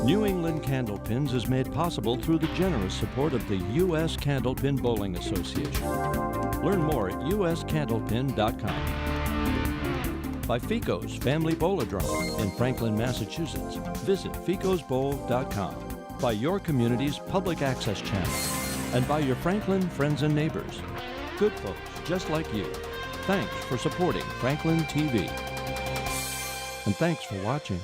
New England Candlepins is made possible through the generous support of the U.S. Candlepin Bowling Association. Learn more at uscandlepin.com. By Fico's Family Bowl-O-Drome in Franklin, Massachusetts. Visit ficosbowl.com. By your community's public access channel. And by your Franklin friends and neighbors. Good folks just like you. Thanks for supporting Franklin TV. And thanks for watching.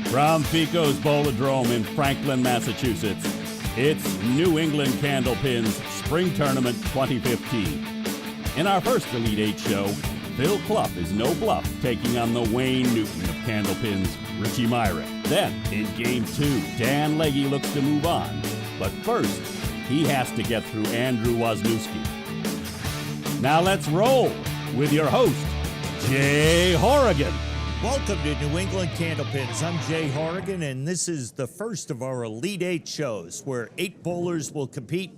From Fico's Bowl-O-Drome in Franklin, Massachusetts, it's New England Candlepins Spring Tournament 2015. In our first Elite Eight show, Phil Clough is no bluff, taking on the Wayne Newton of Candlepins, Richie Myrick. Then, in Game 2, Dan Legge looks to move on. But first, he has to get through Andrew Wasnewsky. Now let's roll with your host, Jay Horrigan. Welcome to New England Candlepins. I'm Jay Horrigan, and this is the first of our Elite Eight shows where 8 bowlers will compete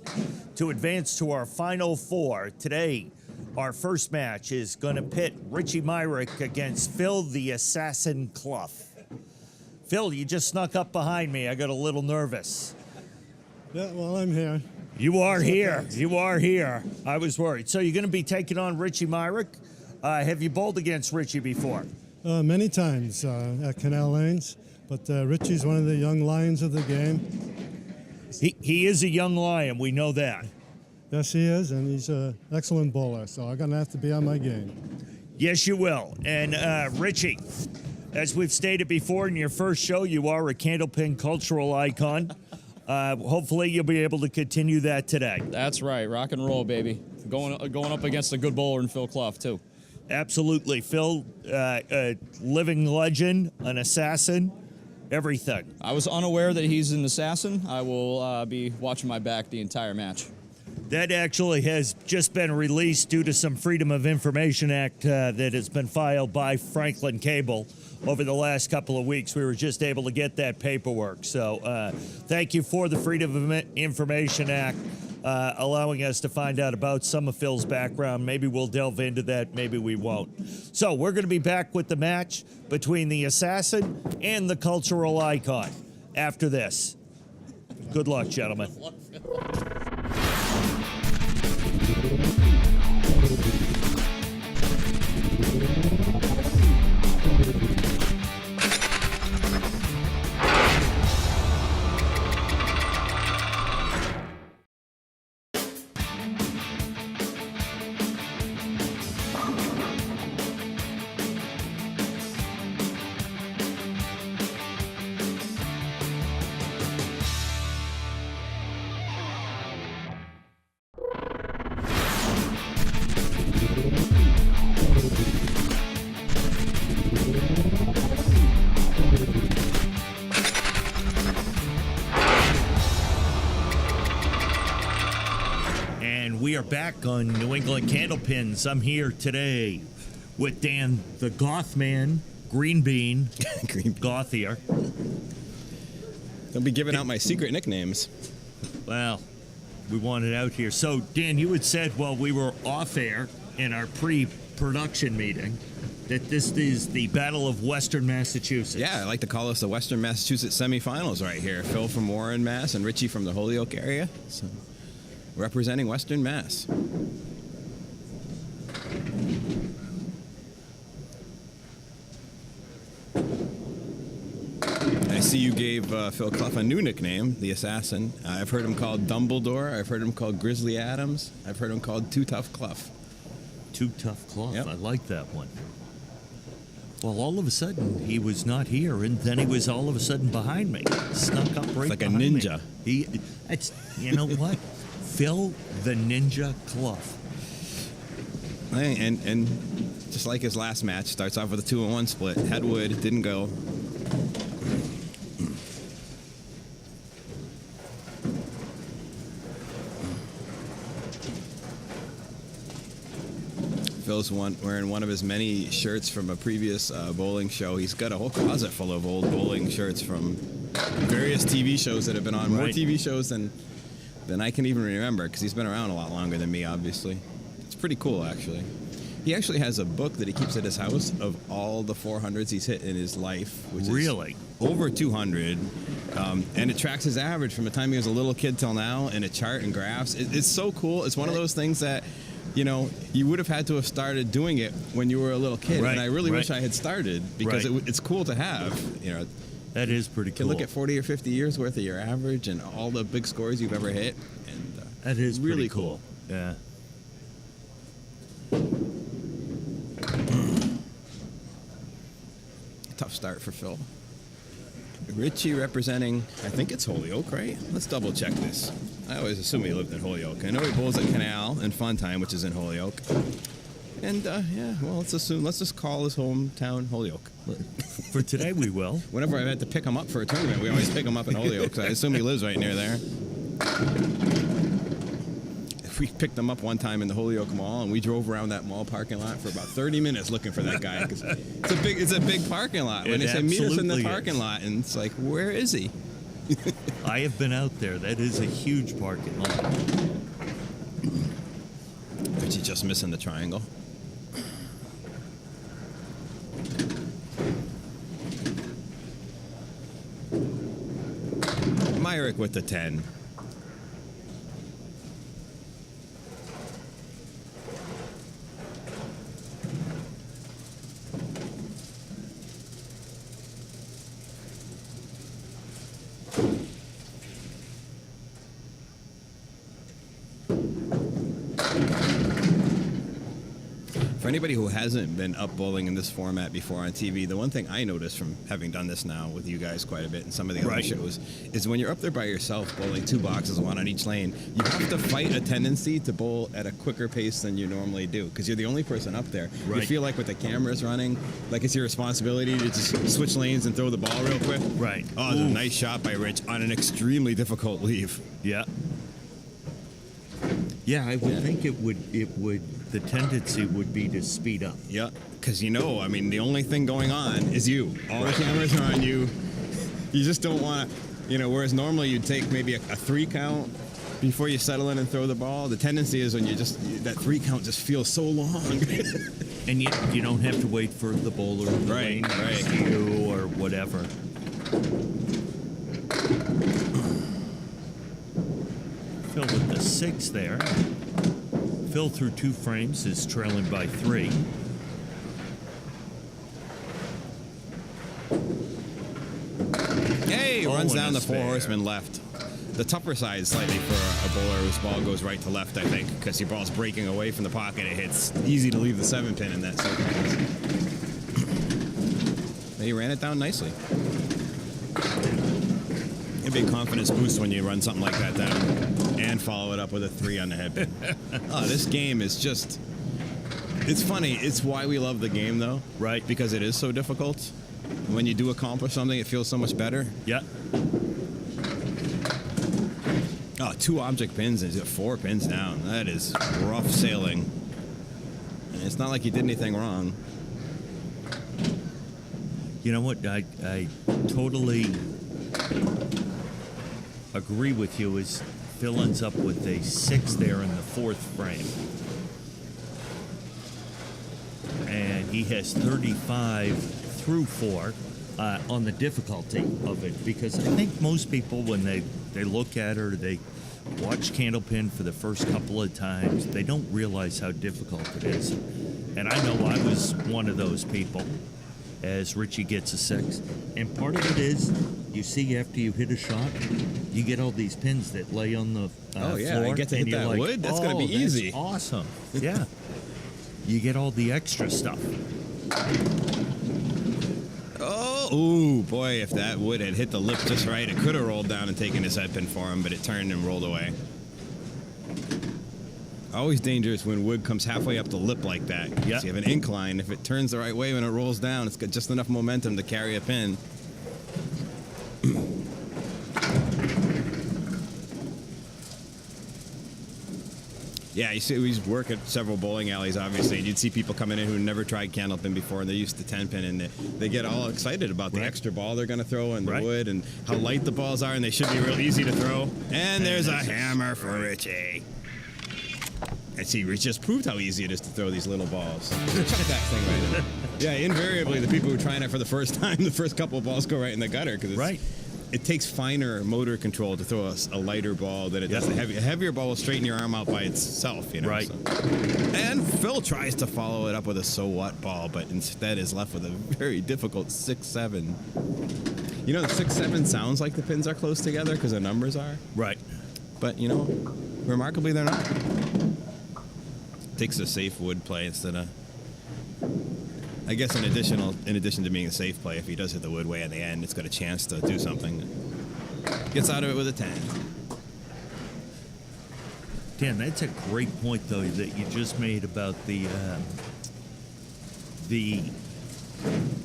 to advance to our Final Four. Today, our first match is going to pit Richie Myrick against Phil the Assassin Clough. Phil, you just snuck up behind me. I got a little nervous. Yeah, well, I'm here. You are here. You are here. I was worried. So you're going to be taking on Richie Myrick. Have you bowled against Richie before? Many times at Canal Lanes, but Richie's one of the young lions of the game. He is a young lion. We know that. Yes, he is, and he's an excellent bowler, so I'm going to have to be on my game. Yes, you will. And Richie, as we've stated before in your first show, you are a Candlepin cultural icon. Hopefully you'll be able to continue that today. That's right. Rock and roll, baby. Going up against a good bowler in Phil Clough, too. Absolutely. Phil, a living legend, an assassin, everything. I was unaware that he's an assassin. I will be watching my back the entire match. That actually has just been released due to some Freedom of Information Act that has been filed by Franklin Cable over the last couple of weeks. We were just able to get that paperwork. So thank you for the Freedom of Information Act allowing us to find out about some of Phil's background. Maybe we'll delve into that. Maybe we won't. So we're going to be back with the match between the assassin and the cultural icon after this. Good luck, gentlemen. We are back on New England Candlepins. I'm here today with Dan, the Goth Man, Green Bean, Gothier. Don't be giving out my secret nicknames. Well, we want it out here. So, Dan, you had said while we were off air in our pre-production meeting that this is the Battle of Western Massachusetts. Yeah, I like to call us the Western Massachusetts semifinals right here. Phil from Warren, Mass, and Richie from the Holyoke area. So, representing Western Mass. I see you gave Phil Clough a new nickname, the Assassin. I've heard him called Dumbledore. I've heard him called Grizzly Adams. I've heard him called Too Tough Clough. Too Tough Clough. Yep. I like that one. Well, all of a sudden, he was not here, and then he was all of a sudden behind me. Snuck up right like a behind ninja. Me. You know what? Phil the Ninja Clough. And just like his last match, starts off with a 2-1 split. Headwood didn't go. Phil's wearing one of his many shirts from a previous bowling show. He's got a whole closet full of old bowling shirts from various TV shows that have been on. More TV shows than I can even remember, because he's been around a lot longer than me, obviously. It's pretty cool, actually. He actually has a book that he keeps at his house of all the 400s he's hit in his life, which Really? is over 200. And it tracks his average from the time he was a little kid till now in a chart and graphs. It's so cool. It's one of those things that, you know, you would have had to have started doing it when you were a little kid. Right, And I really right. wish I had started because Right. it's cool to have, you know. That is pretty You can cool. look at 40 or 50 years worth of your average and all the big scores you've ever hit. And That is really pretty cool. Yeah. Tough start for Phil. Richie representing, I think it's Holyoke, right? Let's double check this. I always assume he lived in Holyoke. I know he bowls at Canal and Fun Time, which is in Holyoke. And yeah, well, let's just call his hometown Holyoke. For today, we will. Whenever I've had to pick him up for a tournament, we always pick him up in Holyoke. So I assume he lives right near there. We picked him up one time in the Holyoke Mall, and we drove around that mall parking lot for about 30 minutes looking for that guy. 'Cause it's a big parking lot. When It they say meet us in the absolutely parking is. lot, and it's like, where is he? I have been out there. That is a huge parking lot. Richie just missing the triangle. Myrick with the 10. For anybody who hasn't been up bowling in this format before on TV, the one thing I noticed from having done this now with you guys quite a bit and some of the other Right. shows is when you're up there by yourself bowling two boxes, one on each lane, you have to fight a tendency to bowl at a quicker pace than you normally do because you're the only person up there. You Right. feel like with the cameras running, like it's your responsibility to just switch lanes and throw the ball real quick. Right. Oh, it was a Ooh. nice shot by Rich on an extremely difficult leave. Yeah. Yeah, I would think it would, the tendency would be to speed up. Yeah, because I mean, the only thing going on is you. All the cameras are on you. You just don't want to, whereas normally you'd take maybe a 3 count before you settle in and throw the ball. The tendency is when that 3 count just feels so long. And you don't have to wait for the bowler in the Right, lane next right. to you or whatever. Phil with the 6 there. Phil through 2 frames is trailing by 3. Hey, Oh, runs and down a the 4 spare. horsemen left. The tougher side slightly for a bowler whose ball goes right to left, I think, because your ball's breaking away from the pocket. It hits easy to leave the 7 pin in that second. He ran it down nicely. It'd be a confidence boost when you run something like that down and follow it up with a 3 on the head pin. Oh, this game is just... It's funny. It's why we love the game, though. Right. Because it is so difficult. When you do accomplish something, it feels so much better. Yeah. Oh, 2 object pins and 4 pins down. That is rough sailing. And it's not like you did anything wrong. You know what? I totally agree with you as Phil ends up with a 6 there in the 4th frame. And he has 35 through 4 on the difficulty of it. Because I think most people, when they look at her, they watch Candlepin for the first couple of times, they don't realize how difficult it is. And I know I was one of those people. As Richie gets a 6. And part of it is, you see after you hit a shot, you get all these pins that lay on the Oh, yeah, floor. I get to and hit you're that like, wood? That's gonna be that's easy." awesome. Yeah. You get all the extra stuff. Oh, ooh, boy, if that wood had hit the lip just right, it could have rolled down and taken his head pin for him, but it turned and rolled away. Always dangerous when wood comes halfway up the lip like that. Yeah. So you have an incline. If it turns the right way when it rolls down, it's got just enough momentum to carry a pin. Yeah, you see, we work at several bowling alleys, obviously, and you'd see people coming in who never tried Candlepin before, and they're used to 10-pin, and they get all excited about the Right. extra ball they're going to throw and the Right. wood and how light the balls are, and they should be real easy to throw. And there's a hammer for Richie. And see, we just proved how easy it is to throw these little balls. Chuck that thing right in. Yeah, invariably, the people who are trying it for the first time, the first couple of balls go right in the gutter because it takes finer motor control to throw a lighter ball than it does a heavier. A heavier ball will straighten your arm out by itself, you know. Right. So. And Phil tries to follow it up with a so what ball, but instead is left with a very difficult 6-7. You know, the 6-7 sounds like the pins are close together because the numbers are. Right. But, you know, remarkably, they're not. Takes a safe wood play instead of. I guess in addition to being a safe play, if he does hit the wood way in the end, it's got a chance to do something. Gets out of it with a 10. Dan, that's a great point, though, that you just made about the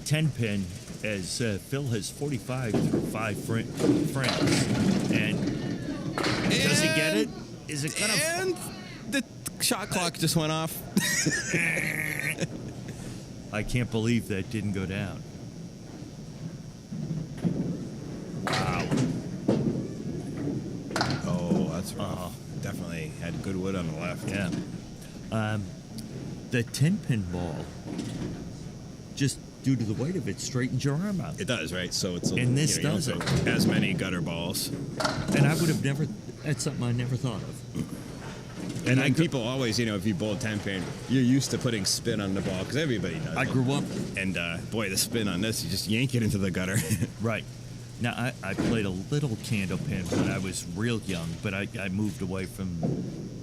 10-pin, as Phil has 45 through 5 frames. And does he get it? Is it going to... And the shot clock just went off. I can't believe that didn't go down. Wow. Oh, that's rough. Definitely had good wood on the left. Yeah. The 10-pin ball, just due to the weight of it, straightens your arm out. It does, right? So it's And this you don't doesn't. throw as many gutter balls. And I would have never... That's something I never thought of. And then people always, you know, if you bowl 10-pin, you're used to putting spin on the ball because everybody does. I grew up... And, boy, the spin on this, you just yank it into the gutter. Right. Now, I played a little Candlepin when I was real young, but I moved away from,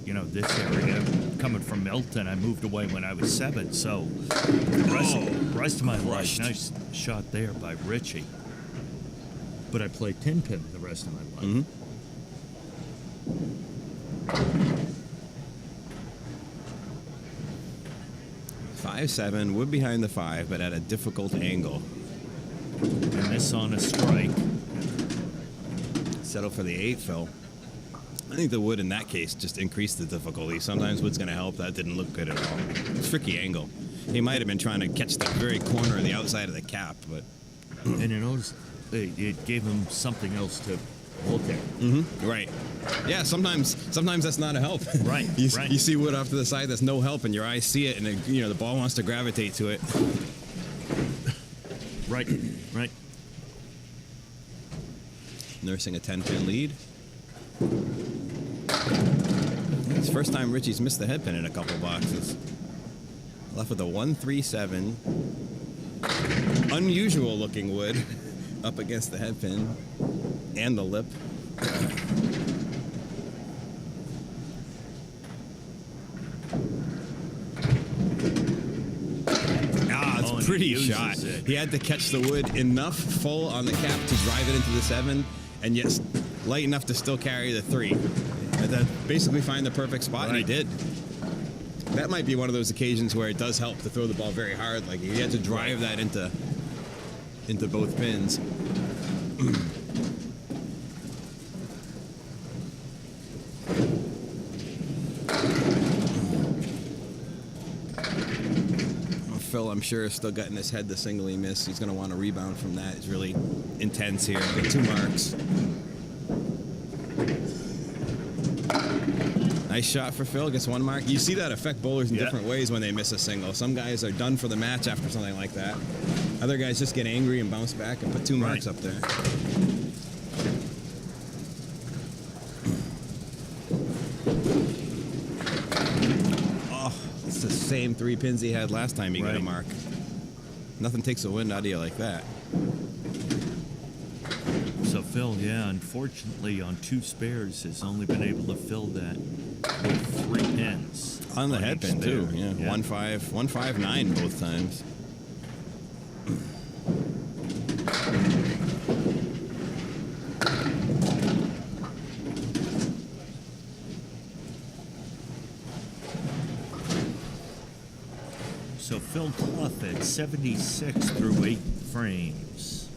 you know, this area. Coming from Milton, I moved away when I was 7, so the rest of my life, nice shot there by Richie. But I played 10-pin the rest of my life. Mm-hmm. 5-7, wood behind the 5, but at a difficult angle. And this on a strike. Settle for the 8, Phil. I think the wood in that case just increased the difficulty. Sometimes wood's going to help. That didn't look good at all. Tricky angle. He might have been trying to catch the very corner of the outside of the cap, but... And you notice it gave him something else to look at. Mm-hmm. Right. Yeah, sometimes that's not a help. Right, You right. see wood off to the side, that's no help, and your eyes see it, and the ball wants to gravitate to it. Right, right. Nursing a 10-pin lead. It's the first time Richie's missed the head pin in a couple boxes. Left with a 1-3-7. Unusual looking wood up against the head pin and the lip. Pretty shot. He had to catch the wood enough full on the cap to drive it into the 7, and yet light enough to still carry the 3. And then basically find the perfect spot, and he did. That might be one of those occasions where it does help to throw the ball very hard. Like he had to drive that into both pins. Phil, I'm sure, is still got in his head the single he missed. He's going to want to rebound from that. It's really intense here. Get 2 marks. Nice shot for Phil. Gets 1 mark. You see that affect bowlers in different ways when they miss a single. Some guys are done for the match after something like that. Other guys just get angry and bounce back and put 2 marks up there. The same 3 pins he had last time he got a mark. Nothing takes the wind out of you like that. So Phil, unfortunately on 2 spares has only been able to fill that with 3 pins. On the head pin too, 1-5, 1-5-9 both times. So Phil Clough at 76 through 8 frames.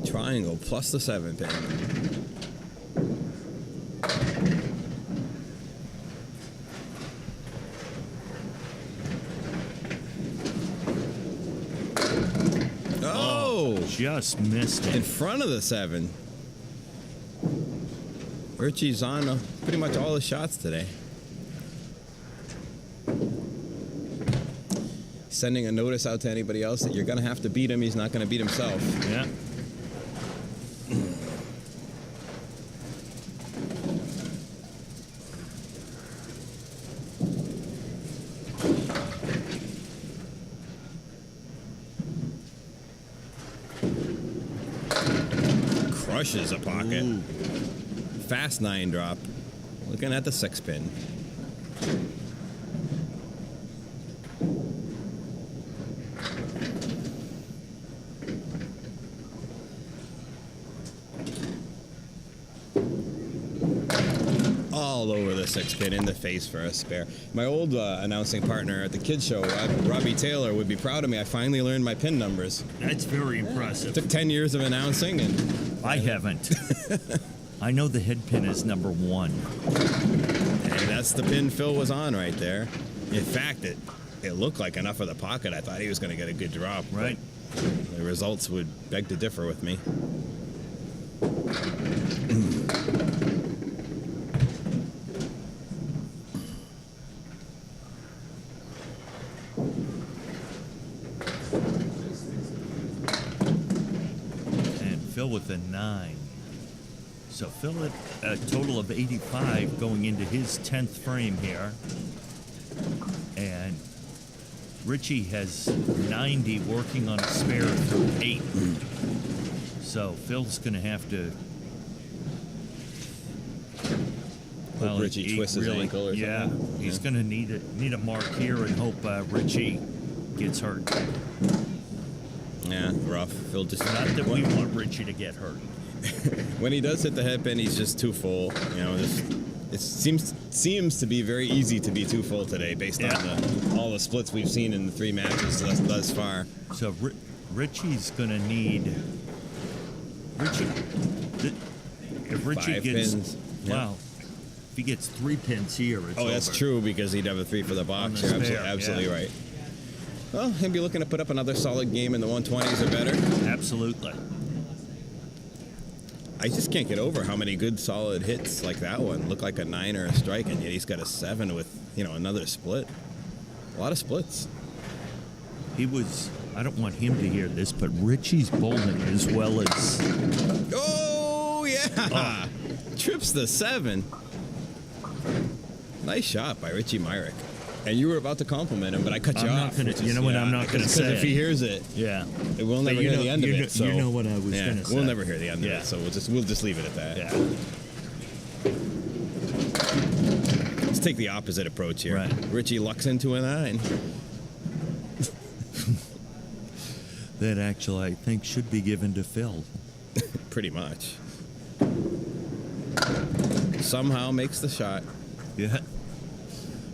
Triangle plus the 7 pin. just missed In it. front of the 7. Richie's on pretty much all his shots today. Sending a notice out to anybody else that you're going to have to beat him. He's not going to beat himself. Yeah. Crushes a pocket. Ooh. Fast 9 drop. Looking at the 6 pin. All over the 6 pin, in the face for a spare. My old announcing partner at the kids show, Robbie Taylor, would be proud of me. I finally learned my pin numbers. That's very impressive. Took 10 years of announcing, and I haven't. I know the head pin is number 1. hey, that's the pin Phil was on right there. In fact, it looked like enough of the pocket. I thought he was going to get a good drop. Right. The results would beg to differ with me. And Phil with a 9. So Phil at a total of 85 going into his 10th frame here. And Richie has 90 working on a spare through 8. So Phil's going to have to... Hope Richie twists his ankle or yeah, something. he's going to need a mark here and hope Richie gets hurt. Yeah, rough. Phil just... Not that we want Richie to get hurt. When he does hit the head pin, he's just too full. You know, it seems to be very easy to be too full today, based on all the splits we've seen in the 3 matches thus far. So Richie's going to need if Richie 5 gets pins. Yeah. wow, if he gets 3 pins here, it's Oh, that's over. true, because he'd have a 3 for the box. the You're spare, absolutely yeah. right. Well, he'll be looking to put up another solid game in the 120s or better. Absolutely. I just can't get over how many good solid hits like that one look like a 9 or a strike, and yet he's got a 7 with, another split. A lot of splits. He was. I don't want him to hear this, but Richie's bowling as well as. Oh, yeah! Trips the 7. Nice shot by Richie Myrick. And you were about to compliment him, but I cut you I'm off. not gonna. which You is- know what? I'm not going to Because say. if he hears it, Yeah. we'll never you hear know- the end of you know- it. So you know what I was yeah, gonna say. we'll never hear the end Yeah. of it. So we'll just leave it at that. Yeah. Let's take the opposite approach here. Right. Richie lucks into a 9. That actually, I think, should be given to Phil. Pretty much. Somehow makes the shot. Yeah.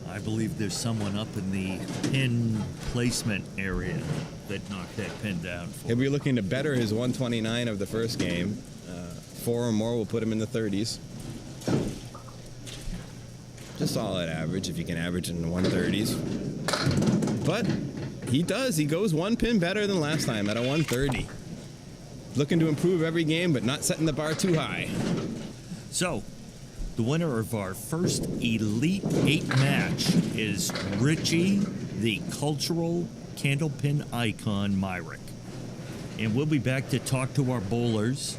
I believe there's someone up in the pin placement area that knocked that pin down for He'll him. be looking to better his 129 of the first game. 4 or more will put him in the 30s. Just solid average if you can average in the 130s. But he does. He goes 1 pin better than last time at a 130. Looking to improve every game, but not setting the bar too high. So, the winner of our first Elite 8 match is Richie, the cultural candlepin icon, Myrick. And we'll be back to talk to our bowlers.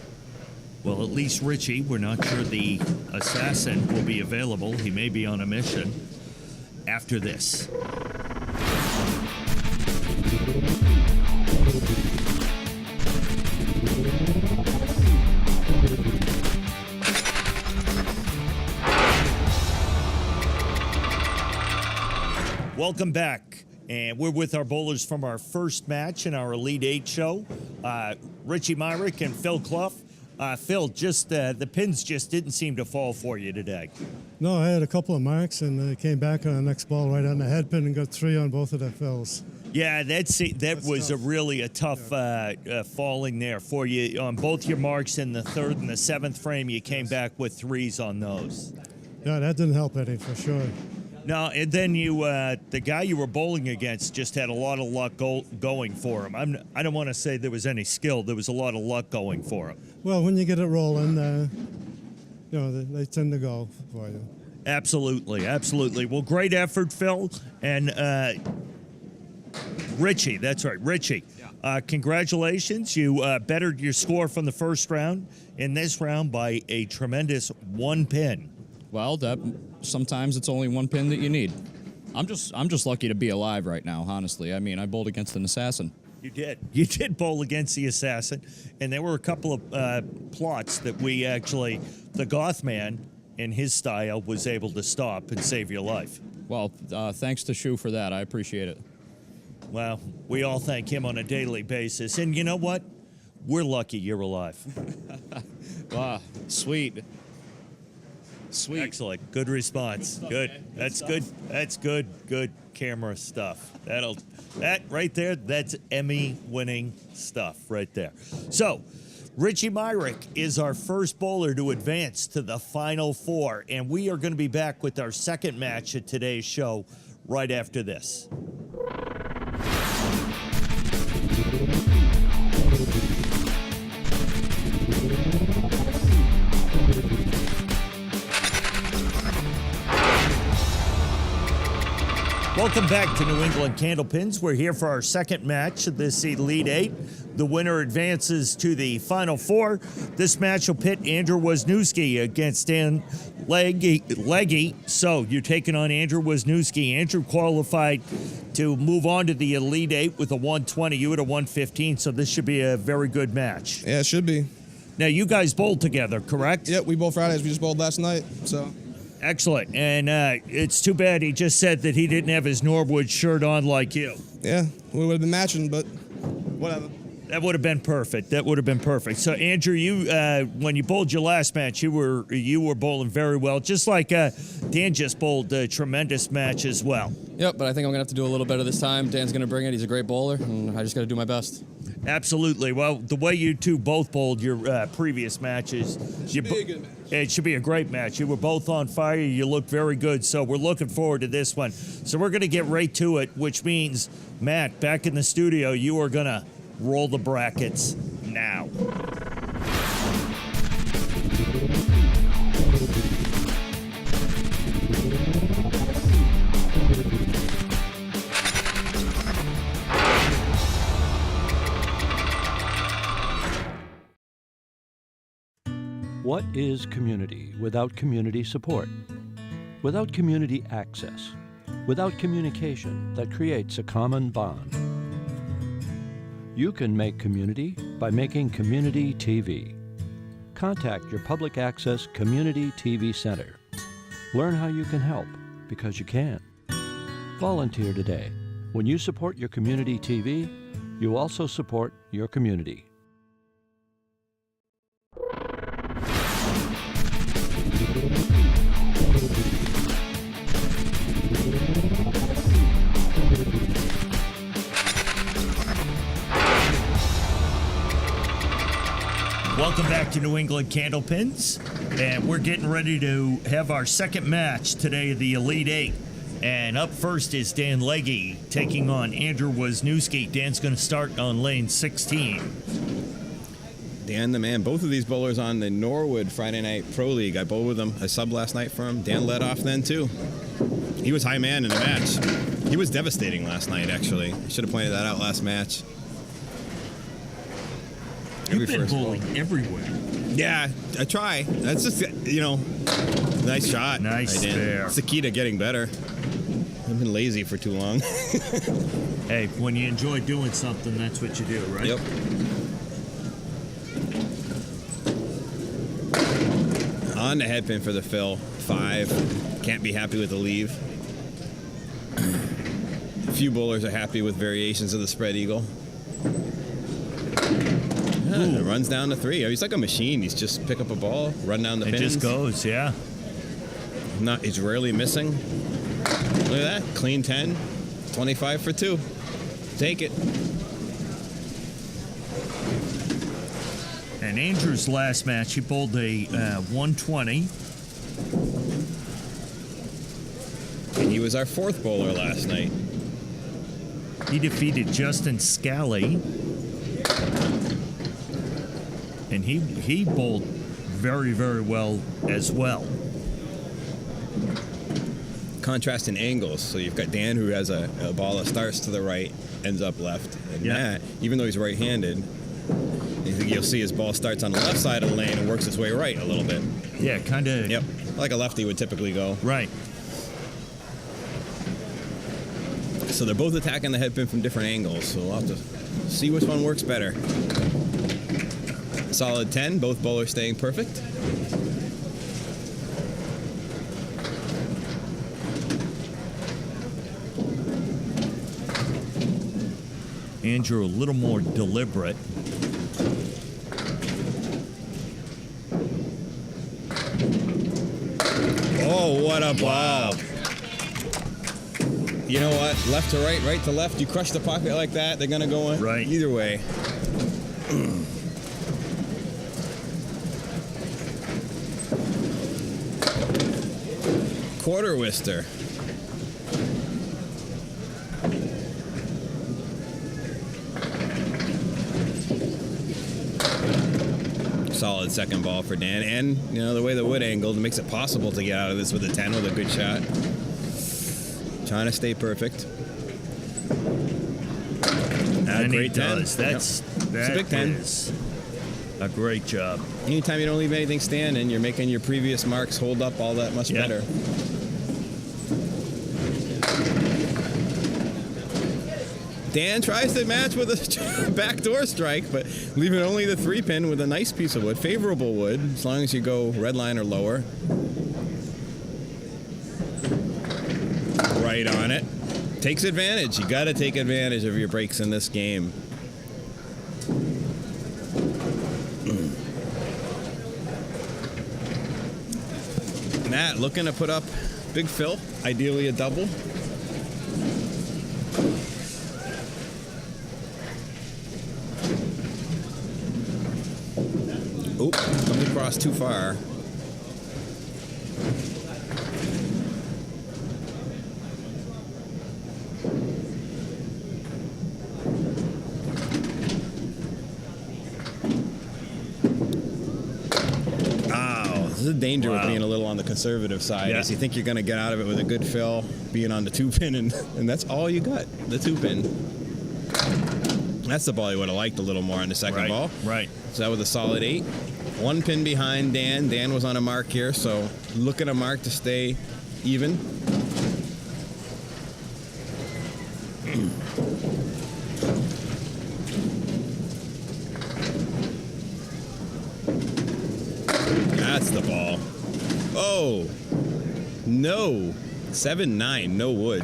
Well, at least Richie. We're not sure the assassin will be available. He may be on a mission after this. Welcome back. And we're with our bowlers from our first match in our Elite 8 show. Richie Myrick and Phil Clough. Phil, just the pins just didn't seem to fall for you today. No, I had a couple of marks and came back on the next ball right on the head pin and got 3 on both of the fills. Yeah, that was tough. a tough falling there for you. On both your marks in the 3rd and the 7th frame, you came back with 3s on those. Yeah, that didn't help any for sure. No, and then you, the guy you were bowling against just had a lot of luck going for him. I don't want to say there was any skill. There was a lot of luck going for him. Well, when you get it rolling, they tend to go for you. Absolutely, absolutely. Well, great effort, Phil. And Richie, that's right, Richie. Yeah. Congratulations. You bettered your score from the first round in this round by a tremendous 1 pin. Well, sometimes it's only 1 pin that you need. I'm just lucky to be alive right now, honestly. I mean, I bowled against an assassin. You did. You did bowl against the assassin, and there were a couple of plots that we actually, the Goth man in his style, was able to stop and save your life. Well, thanks to Shu for that. I appreciate it. Well, we all thank him on a daily basis, and you know what? We're lucky you're alive. Wow, sweet. Sweet. Excellent. Good response. Good. That's good. That's good. Good camera stuff. That right there, that's Emmy-winning stuff right there. So, Richie Myrick is our first bowler to advance to the Final Four, and we are going to be back with our second match of today's show right after this. Welcome back to New England Candlepins. We're here for our second match of this Elite Eight. The winner advances to the Final Four. This match will pit Andrew Wasnewsky against Dan Legge. So you're taking on Andrew Wasnewsky. Andrew qualified to move on to the Elite Eight with a 120. You at a 115, so this should be a very good match. Yeah, it should be. Now, you guys bowled together, correct? Yep, we bowled Fridays. We just bowled last night, so... Excellent. And it's too bad he just said that he didn't have his Norwood shirt on like you. Yeah, we would have been matching, but whatever. That would have been perfect. That would have been perfect. So, Andrew, you when you bowled your last match, you were bowling very well, just like Dan just bowled a tremendous match as well. Yep, but I think I'm going to have to do a little better this time. Dan's going to bring it. He's a great bowler, and I just got to do my best. Absolutely. Well, the way you two both bowled your previous matches, it should be a great match. You were both on fire. You looked very good, so we're looking forward to this one. So we're going to get right to it, which means, Matt, back in the studio, you are going to roll the brackets now. What is community without community support? Without community access? Without communication that creates a common bond? You can make community by making community TV. Contact your public access community TV center. Learn how you can help, because you can. Volunteer today. When you support your community TV, you also support your community. Welcome back to New England Candlepins, and we're getting ready to have our second match today of the Elite Eight. And up first is Dan Legge taking on Andrew Wasnewsky. Dan's going to start on lane 16. Dan, the man. Both of these bowlers on the Norwood Friday Night Pro League. I bowled with him. I subbed last night for him. Dan led off then, too. He was high man in the match. He was devastating last night, actually. I should have pointed that out last match. You've been bowling everywhere. Yeah, I try. That's just, nice shot. Nice there. It's the key to getting better. I've been lazy for too long. Hey, when you enjoy doing something, that's what you do, right? Yep. On the headpin for the fill. 5. Can't be happy with the leave. A few bowlers are happy with variations of the spread eagle. It runs down to 3. He's like a machine. He's just pick up a ball, run down the pins. It just goes, yeah. He's rarely missing. Look at that. Clean 10. 25 for 2. Take it. And Andrew's last match, he bowled a 120. And He was our 4th bowler last night. He defeated Justin Scally, and he bowled very, very well as well. Contrast in angles. So you've got Dan, who has a ball that starts to the right, ends up left. And Matt, even though he's right-handed, you'll see his ball starts on the left side of the lane and works its way right a little bit. Yeah, kind of. Yep, like a lefty would typically go. Right. So they're both attacking the head pin from different angles. So we'll have to see which one works better. Solid 10, both bowlers staying perfect. Andrew a little more deliberate. Oh, what a ball. You know what? Left to right, right to left. You crush the pocket like that, they're going to go in right. Either way. Quarter Wister. Solid second ball for Dan, and you know the way the wood angled makes it possible to get out of this with a 10 with a good shot. Trying to stay perfect. And great he 10. does. That a big 10. is a great job. Anytime you don't leave anything standing, you're making your previous marks hold up all that much better. Dan tries to match with a backdoor strike, but leaving only the 3-pin with a nice piece of wood, favorable wood, as long as you go red line or lower. Right on it. Takes advantage. You got to take advantage of your breaks in this game. Matt looking to put up Big Phil, ideally a double. Oh, comes across too far. This is the danger with being a little on the conservative side. Is you think you're going to get out of it with a good fill, being on the 2-pin, and that's all you got, the 2-pin. That's the ball you would have liked a little more on the second ball. Right. So that was a solid 8. 1 pin behind Dan. Dan was on a mark here, so look at a mark to stay even. That's the ball. Oh, no. 7-9, no wood.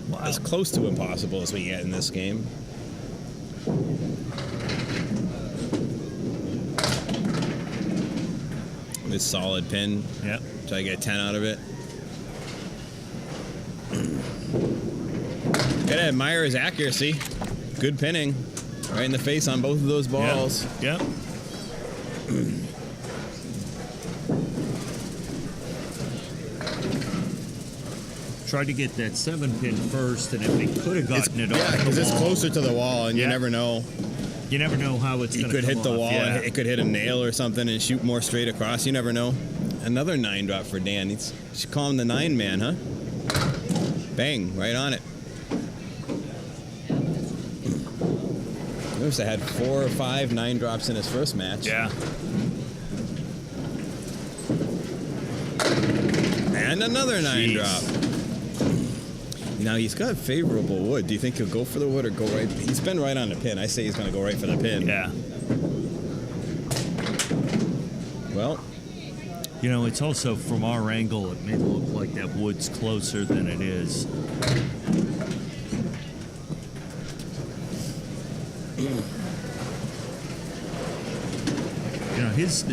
Wow. As close to impossible as we get in this game. This solid pin. Yep. Try to get a 10 out of it. Gotta admire his accuracy. Good pinning. Right in the face on both of those balls. Yep. Tried to get that 7-pin first, and if he could have gotten it off the wall. Because it's closer to the wall, and you never know. You never know how it's going to come could hit the off. wall, and it could hit a nail or something and shoot more straight across. You never know. Another 9 drop for Dan. You should call him the 9 man, huh? Bang, right on it. Notice I had 4 or 5 9 drops in his first match. Yeah. And another 9 drop. Now he's got favorable wood. Do you think he'll go for the wood or go right? He's been right on the pin. I say he's going to go right for the pin. Yeah. Well, you know, it's also from our angle, it may look like that wood's closer than it is. You know, his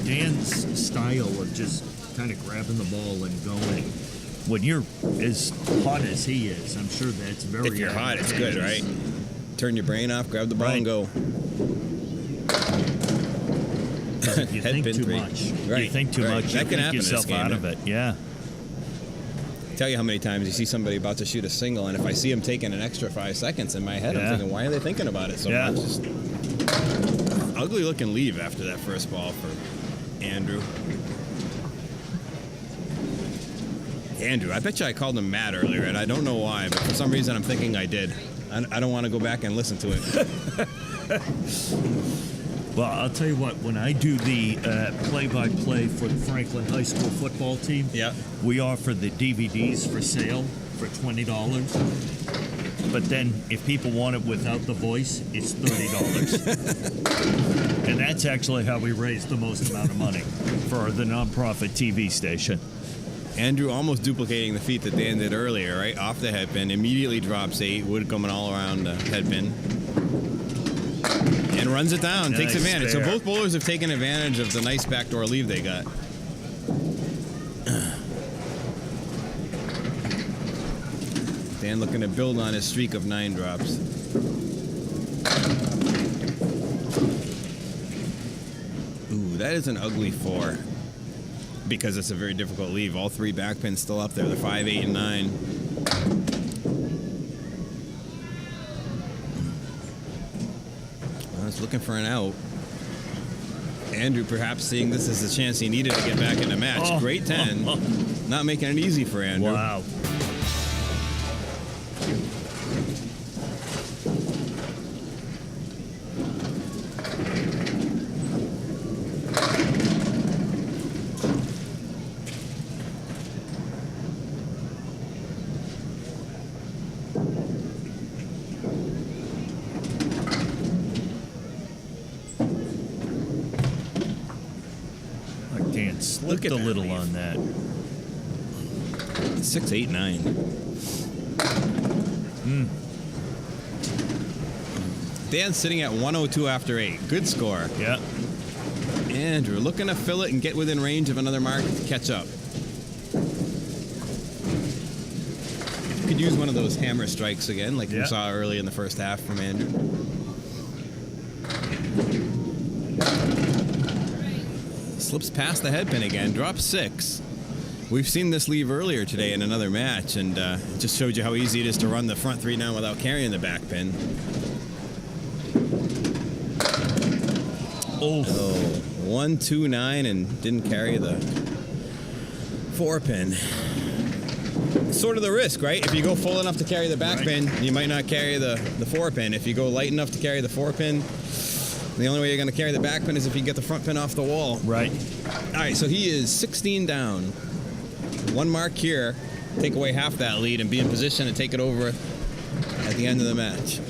Dan's style of just kind of grabbing the ball and going. When you're as hot as he is, I'm sure that's very. If you're hot, it's good, right? Turn your brain off, grab the ball, and go. If you think Headpin too three. much, Right, you think too right. much, That you can think happen in this yourself game, out of yeah. it. Yeah. Tell you how many times you see somebody about to shoot a single, and if I see them taking an extra 5 seconds in my head, Yeah. I'm thinking, why are they thinking about it so Yeah. much? Just ugly looking leave after that first ball for Andrew. Andrew, I bet you I called him Matt earlier, and I don't know why, but for some reason I'm thinking I did. I don't want to go back and listen to it. Well, I'll tell you what, when I do the play-by-play for the Franklin High School football team, Yeah. we offer the DVDs for sale for $20. But then if people want it without the voice, it's $30. And that's actually how we raise the most amount of money for the nonprofit TV station. Andrew almost duplicating the feat that Dan did earlier, right? Off the headpin, immediately drops 8, wood coming all around the headpin. And runs it down, takes Nice advantage. spare. So both bowlers have taken advantage of the nice backdoor leave they got. Dan looking to build on his streak of 9 drops. Ooh, that is an ugly 4. Because it's a very difficult leave. All 3 back pins still up there. The 5, 8, and 9. I was looking for an out. Andrew perhaps seeing this as the chance he needed to get back in the match. Oh. Great 10. Not making it easy for Andrew. Wow. Dan slipped at a that little leave. on that. 6, 8, 9. Dan's sitting at 102 after 8. Good score. Yeah. Andrew looking to fill it and get within range of another mark to catch up. Could use one of those hammer strikes again, like Yeah. we saw early in the first half from Andrew. Slips past the headpin again, drops 6. We've seen this leave earlier today in another match, and it just showed you how easy it is to run the front 3 down without carrying the back pin. Oh. 1, 2, 9, and didn't carry the 4 pin. Sort of the risk, right? If you go full enough to carry the back Right. pin, you might not carry the 4 pin. If you go light enough to carry the 4 pin, the only way you're going to carry the back pin is if you get the front pin off the wall. Right. All right, so he is 16 down. 1 mark here, take away half that lead and be in position to take it over at the end of the match.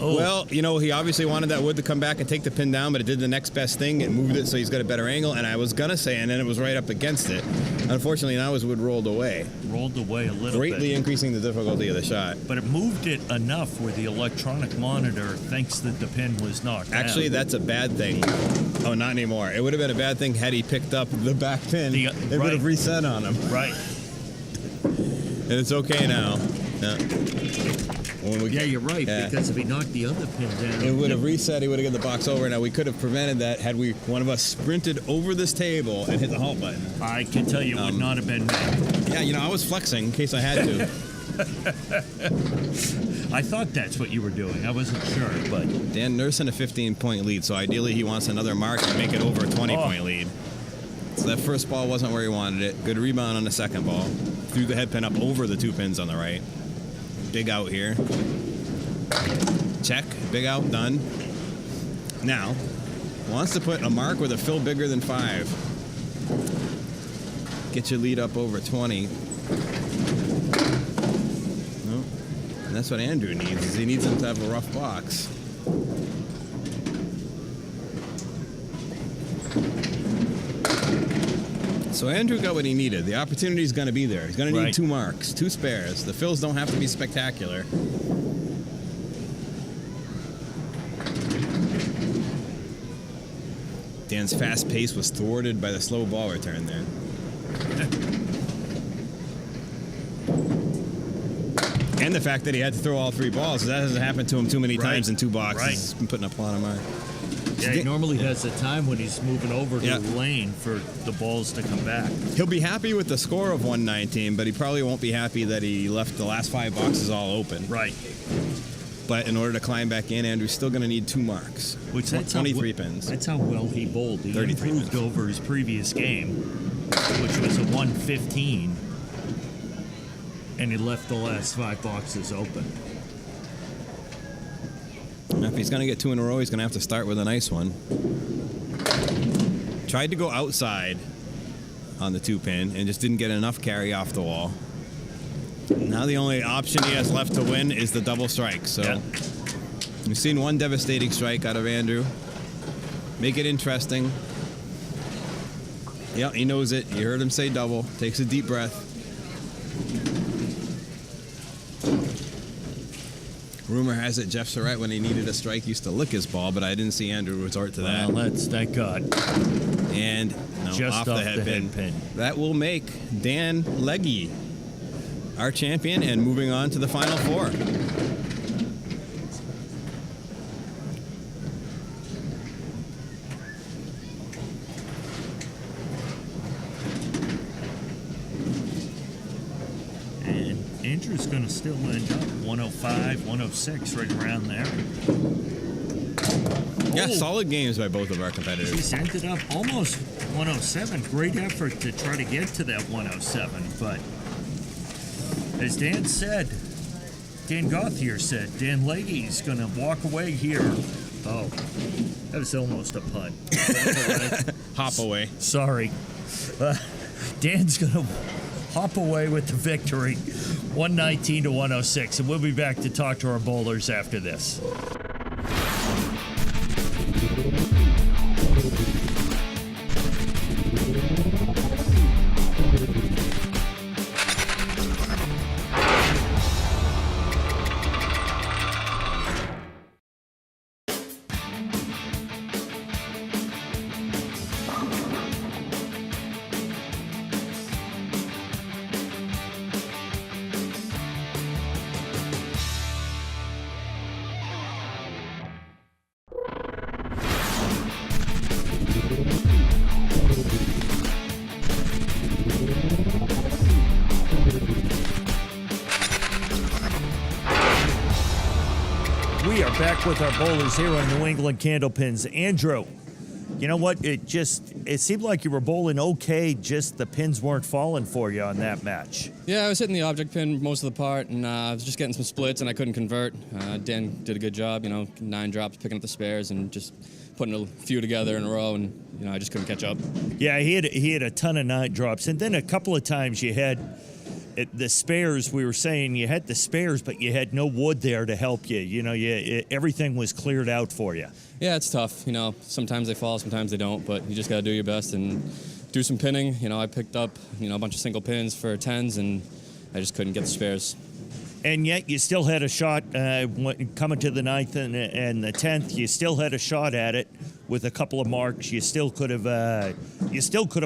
Oh. Well, you know, he obviously wanted that wood to come back and take the pin down, but it did the next best thing. It moved it so he's got a better angle, and I was going to say, and then it was right up against it. Unfortunately, now his wood rolled away, Rolled away a little greatly bit. increasing the difficulty of the shot. But it moved it enough where the electronic monitor thinks that the pin was knocked Actually, down. that's a bad thing. Oh, not anymore. It would have been a bad thing had he picked up the back pin. The- It would right. have reset on him. Right. And it's okay now. Yeah. When we Yeah, you're right, Yeah. because if he knocked the other pin down... It would have reset. He would have got the box over. Now, we could have prevented that had one of us sprinted over this table and hit the halt button. I can tell you it would not have been me. Yeah, you know, I was flexing in case I had to. I thought that's what you were doing. I wasn't sure, but... Dan nursing a 15-point lead, so ideally he wants another mark and make it over a 20-point lead. So that first ball wasn't where he wanted it. Good rebound on the second ball. Threw the head pin up over the 2 pins on the right. Big out here. Check. Big out. Done. Now, wants to put a mark with a fill bigger than 5. Get your lead up over 20. No. And that's what Andrew needs, is he needs him to have a rough box. So Andrew got what he needed. The opportunity's going to be there. He's going to need Right. 2 marks, 2 spares. The fills don't have to be spectacular. Dan's fast pace was thwarted by the slow ball return there. And the fact that he had to throw all 3 balls, that hasn't happened to him too many times in 2 boxes. Right. He's been putting up a lot of mine. Yeah, he normally has a time when he's moving over to Yeah. the lane for the balls to come back. He'll be happy with the score of 119, but he probably won't be happy that he left the last 5 boxes all open. Right. But in order to climb back in, Andrew's still going to need 2 marks. Which that's 23 pins. That's how well he bowled. He 33 improved pins. over his previous game, which was a 115, and he left the last 5 boxes open. Now, if he's going to get 2 in a row, he's going to have to start with a nice one. Tried to go outside on the 2-pin and just didn't get enough carry off the wall. Now the only option he has left to win is the double strike. So Yeah. we've seen 1 devastating strike out of Andrew. Make it interesting. Yeah, he knows it. You heard him say double. Takes a deep breath. Rumor has it Jeff Surratt, when he needed a strike, used to lick his ball, but I didn't see Andrew resort to that. Well, that's thank God. And no, Just off the head pin. That will make Dan Legge our champion and moving on to the Final 4. And Andrew's going to still end up 105, 106, right around there. Yeah, Oh. solid games by both of our competitors. He's ended up almost 107. Great effort to try to get to that 107. But as Dan said, Dan Gauthier said, Dan Legge's going to walk away here. Oh, that was almost a pun. Hop away. Sorry. Dan's going to hop away with the victory, 119 to 106. And we'll be back to talk to our bowlers after this. We are back with our bowlers here on New England Candlepins. Andrew, you know what? It seemed like you were bowling okay, just the pins weren't falling for you on that match. Yeah, I was hitting the object pin most of the part, and I was just getting some splits, and I couldn't convert. Dan did a good job, 9 drops, picking up the spares, and just putting a few together in a row, and I just couldn't catch up. Yeah, he had a ton of 9 drops, and then a couple of times you had the spares. We were saying you had the spares, but you had no wood there to help you. Everything was cleared out for you. Yeah, it's tough. Sometimes they fall, sometimes they don't, but you just got to do your best and do some pinning. I picked up, a bunch of single pins for 10s, and I just couldn't get the spares. And yet you still had a shot coming to the 9th and the 10th. You still had a shot at it with a couple of marks. You still could have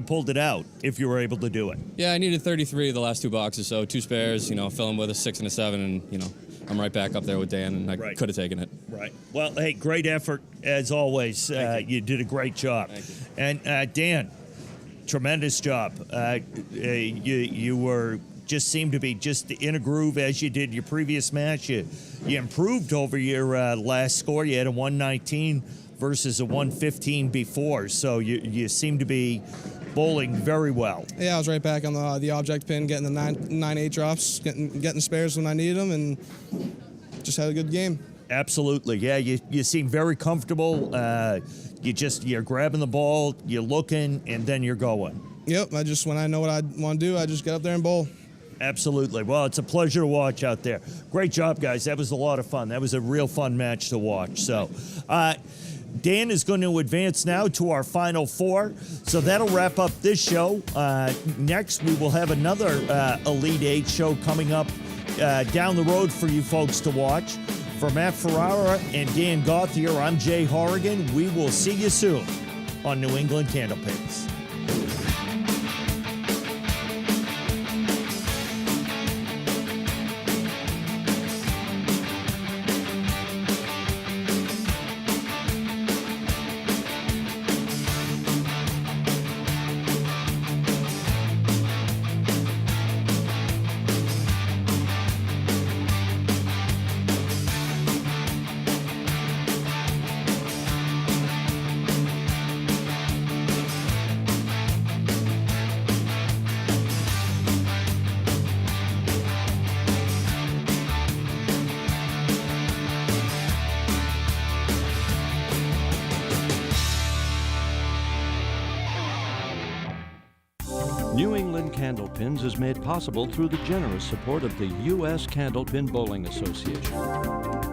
pulled it out if you were able to do it. Yeah, I needed 33 the last 2 boxes, so 2 spares. Fill them with a 6 and a 7, and I'm right back up there with Dan, and I Right. could have taken it. Right. Well, hey, great effort as always. You did a great job. Thank you. And Dan, tremendous job. You were just seemed to be just in a groove as you did your previous match. You improved over your last score. You had a 119 versus a 115 before, so you seem to be bowling very well. Yeah, I was right back on the object pin, getting the 9-8 drops, getting spares when I needed them, and just had a good game. Absolutely, yeah. You seem very comfortable. You're grabbing the ball, you're looking, and then you're going. Yep, when I know what I want to do, I just get up there and bowl. Absolutely. Well, it's a pleasure to watch out there. Great job, guys. That was a lot of fun. That was a real fun match to watch. So, Dan is going to advance now to our Final 4. So that'll wrap up this show. Next, we will have another Elite 8 show coming up down the road for you folks to watch. For Matt Ferrara and Dan Gauthier, I'm Jay Horrigan. We will see you soon on New England Candlepins. New England Candlepins is made possible through the generous support of the U.S. Candlepin Bowling Association.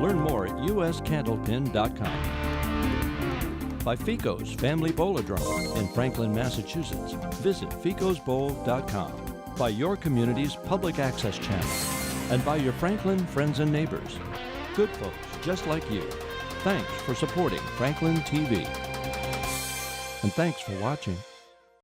Learn more at uscandlepin.com. By Fico's Family Bowladrome in Franklin, Massachusetts. Visit ficosbowl.com. By your community's public access channel. And by your Franklin friends and neighbors. Good folks just like you. Thanks for supporting Franklin TV. And thanks for watching.